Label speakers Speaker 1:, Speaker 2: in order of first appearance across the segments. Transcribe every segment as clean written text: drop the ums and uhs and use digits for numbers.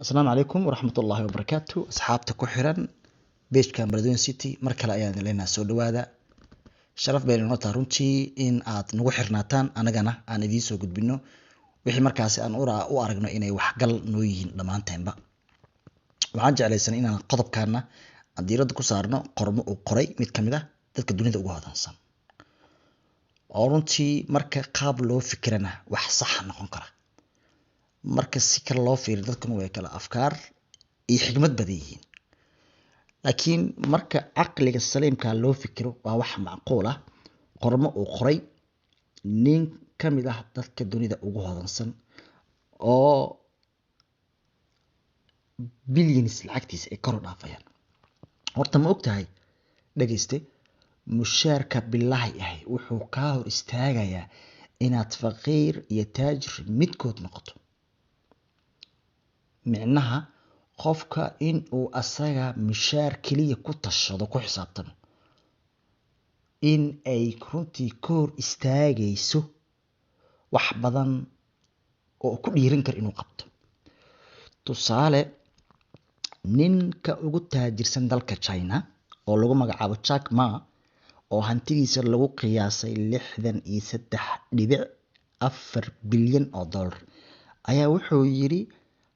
Speaker 1: السلام عليكم ورحمة الله وبركاته أصحابتا كحرا بيجكان بلدون سيتي مركلا أيان لنا سو دوادا sharaf bay inoo tahay runtii in aad nagu xirnaataan anagana aan idiin soo gudbino wixii markaasi aan u aragno inay waxgal noo yihiin dhammaanteenba waxaan jeclaysanay inaan qodobkaana aan diiradda ku saarno qormo uu qoray mid ka mid ah dadka dunida ugu hodansan oo runtii marka qaab loo fikirana wax sax noqon kara marka si kale loo fiiriyo dadkuna way kala afkaar iyo xigmad badan yihiin laakiin marka caqliga saliimka loo fikiro waa wax macquul ah qormo uu qoray nin ka mid ah dadka dunida ugu hodansan oo billions lacagtiisa ay kor u dhaafayaan horta ma ogtahay dhageyste mushaarka billahi ahi wuxuu kaa hor istaagayaa inaad faqiir iyo taajir midkood noqoto micnaha qofka in uu asaga mushaar keliya ku tashado ku xisaabtamo in ay runtii ka hor istaagayso wax badan oo ku dhiiran kara inuu qabto tusaale ninka ugu taajirsan dalka China oo lagu magacaabo Jack Ma oo hantidiisa lagu qiyaasay 63.4 bilyan oo dollar ayaa wuxuu yiri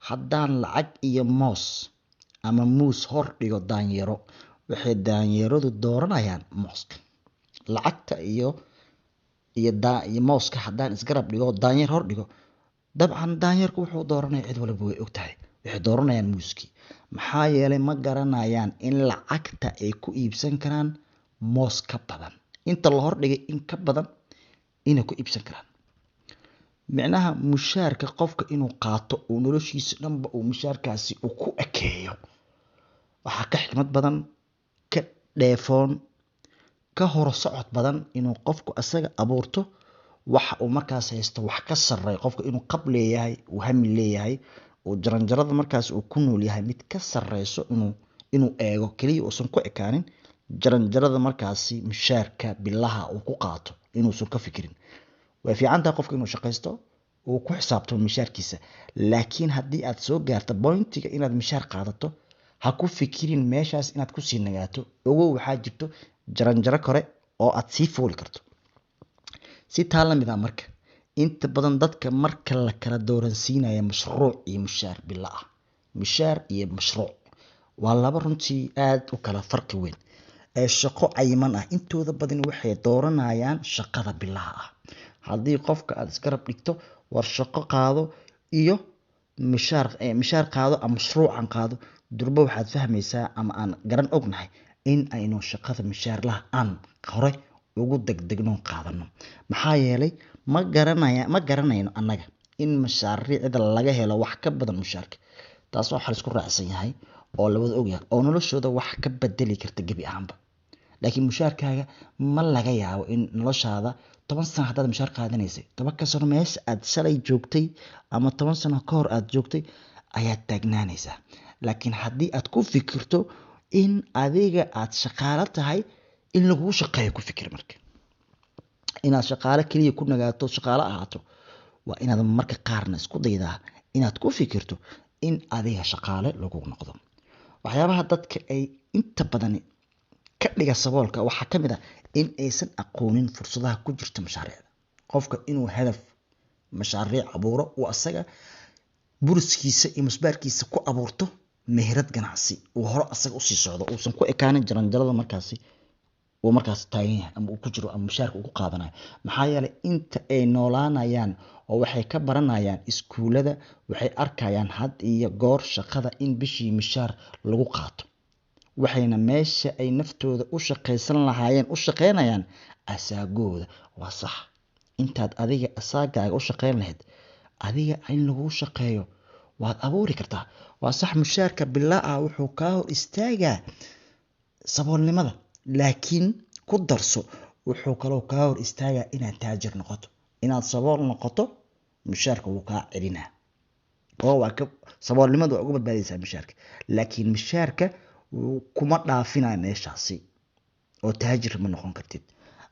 Speaker 1: haddaan lacag iyo moos ama muus hor dhigo daanyaro waxay daanyaradu dooranayaan mooska lacagta iyo mooska haddaan isgarab dhigo daanyar hor dhigo dabcan daanyarku wuxuu dooranaya cid walba way ogtahay waxay dooranayaan muuskii maxaa yeelay ma garanayaan in lacagta ay ku iibsan karaan moos ka badan inta la hordhigay in ka badan inay ku iibsan karaan micnaha mushaarka qofka inuu qaato uu noloshiisa dhanba uu mushaarkaasi uu ku ekeeyo waxaa ka xikmad badan ka dheefoon ka hor socod badan inuu qofku asaga abuurto waxa uu markaas haysto wax ka sarreeyo qofka inuu qab leeyahay uu hami leeyahay uu jaranjarada markaas uu ku nool yahay mid ka sarreyso inuu eego kaliya uusan ku ekaanin jaranjarada markaasi mushaarka billaha uu ku qaato inuusan ka fikirin way fiican tahay qofka inuu shaqaysto uu ku xisaabtamo mushaarkiisa laakiin haddii aad soo gaarto bointiga inaad mushaar qaadato ha ku fikirin meeshaas inaad ku sii nagaato ogow waxaa jirto jaranjaro kore oo aad sii fuuli karto si taa la mid ah marka inta badan dadka marka la kala dooransiinaya mashruuc iyo mushaar bila ah mushaar iyo mashruuc waa laba runtii aad u kala farqi weyn ee shaqo cayiman ah intooda badan waxay dooranayaan shaqada bilaha ah haddii qofka aad isgarab dhigto war shaqo qaado iyo mishaar qaado ama mashruucan qaado durba waxaad fahmaysaa ama aan garan ognahay in aynu shaqada mishaar laha aan hore ugu degdegno qaadano maxaa yeelay ma garanayno annaga in mashaariicda laga helo wax ka badan mushaarka taas waxaa la isku raacsan yahay oo labada ogyahay oo noloshooda wax ka bedeli karta gebi ahaanba laakiin mushaarkaaga ma laga yaabo in noloshaada 10 sano haddaad mushaar qaadanaysay 10 sano meesha aad shalay joogtay ama 10 sano ka hor aad joogtay ayaad taagnaanaysaa laakiin haddii aad ku fikirto in adiga aad shaqaalo tahay in lagu shaqeeyo ku fikir marka inaad shaqaale kaliya ku nagaato shaqaale ahaato waa inaad marka qaarna isku daydaa inaad ku fikirto in adiga shaqaale lagu noqdo waxyaabaha dadka ay inta badan ka dhiga saboolka waxaa ka mid ah in aysan aqoonin fursadaha ku jirta mashaariicda qofka inuu hadaf mashaariic abuuro uu asaga buriskiisa iyo musbaarkiisa ku abuurto meherad ganacsi uu hore asaga usii socdo uusan ku ekaanin jaranjarada markaasi uu markaas taagan yahay ama uu ku jiro ama mushaarka uu ku qaadanayo maxaa yeelay inta ay noolaanayaan oo waxay ka baranayaan iskuulada waxay arkayaan had iyo goor shaqada in bishii mushaar lagu qaato waxayna meesha ay naftooda u shaqaysan lahaayeen u shaqaynayaan asaagooda waa sax intaad adiga asaagaaga u shaqayn lahayd adiga in lagu shaqeeyo waad abuuri kartaa waa sax mushaarka bilaa ah wuxuu kaa hor istaagaa saboolnimada laakiin ku darso wuxuu kaloo kaa hor istaagaa inaad taajir noqoto inaad sabool noqoto mushaarka wuu kaa celinaa oo waa ka saboolnimadu waa uga badbaadaysaa mushaarka laakiin mushaarka kuma dhaafinayo meeshaasi oo taajir ma noqon kartid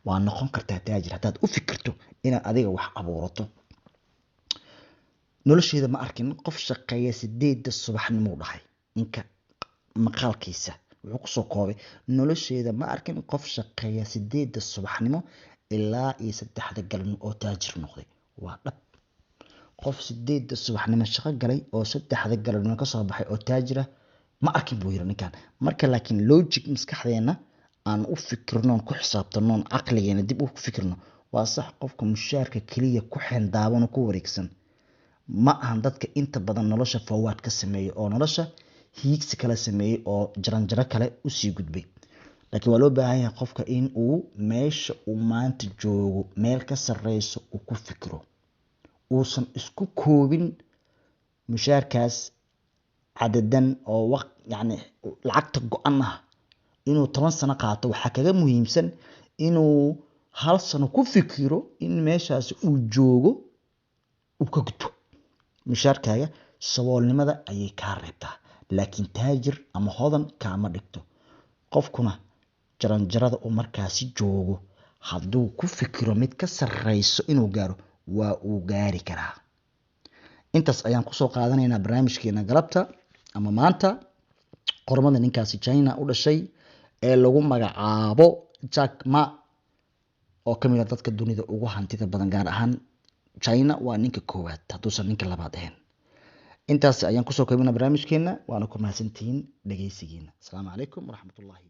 Speaker 1: waa noqon kartaa taajir haddaad u fikirto inaad adiga wax abuurato nolosheeda ma arkin qof shaqeeya 8 subaxnimo u dhahay ninka maqaalkiisa wuxuu ku soo koobay nolosheeda ma arkin qof shaqeeya 8 subaxnimo ilaa iyo 3 galabnimo oo taajir noqday waa dhab qof 8 subaxnimo shaqo galay oo 3 galabnimo ka soo baxay oo taajir ah ma arkin buu yiri ninkan marka laakiin logic maskaxdeena aan u fikirno ku xisaabtano aqligeena dib u fikirno waa sax qofka mushaarka kaliya ku xendaaban ku wareegsan ma ahan dadka inta badan nolosha forward ka sameeyo oo nolosha hiigsi kala sameeyay oo jaranjaro kale u sii gudbay laakiin waa loo baahan yahay qofka in uu meesha uu maanta joogo meel ka sareyso uu ku fikiro uusan isku koobin mushaarkaas cadadan oo waqt yani lacagta go'an ah inuu 10 sano qaato waxa kaga muhiimsan inuu hal sano ku fikiro in meeshaas uu joogo uu ka gudbo mushaarkaaga saboolnimada ayay ka reebtaa laakiin taajir ama hodan kaama dhigto qofkuna jaranjarada uu markaasi joogo hadduu ku fikiro mid ka sarreyso inuu gaaro waa uu gaari karaa intaas ayaan kusoo qaadanaynaa barnaamijkeena galabta ama maanta qormada ninkaasi China u dhashay ee lagu magacaabo Jack Ma oo kamid ah dadka dunida ugu hantida badan gaar ahaan China waa ninka koowaad hadduusan ninka labaad ahayn intaas ayaan kusoo koobnaa barnaamijkeena waana ku mahadsantihiin dhageysigiina asalaamu calaykum waraxmatullaahi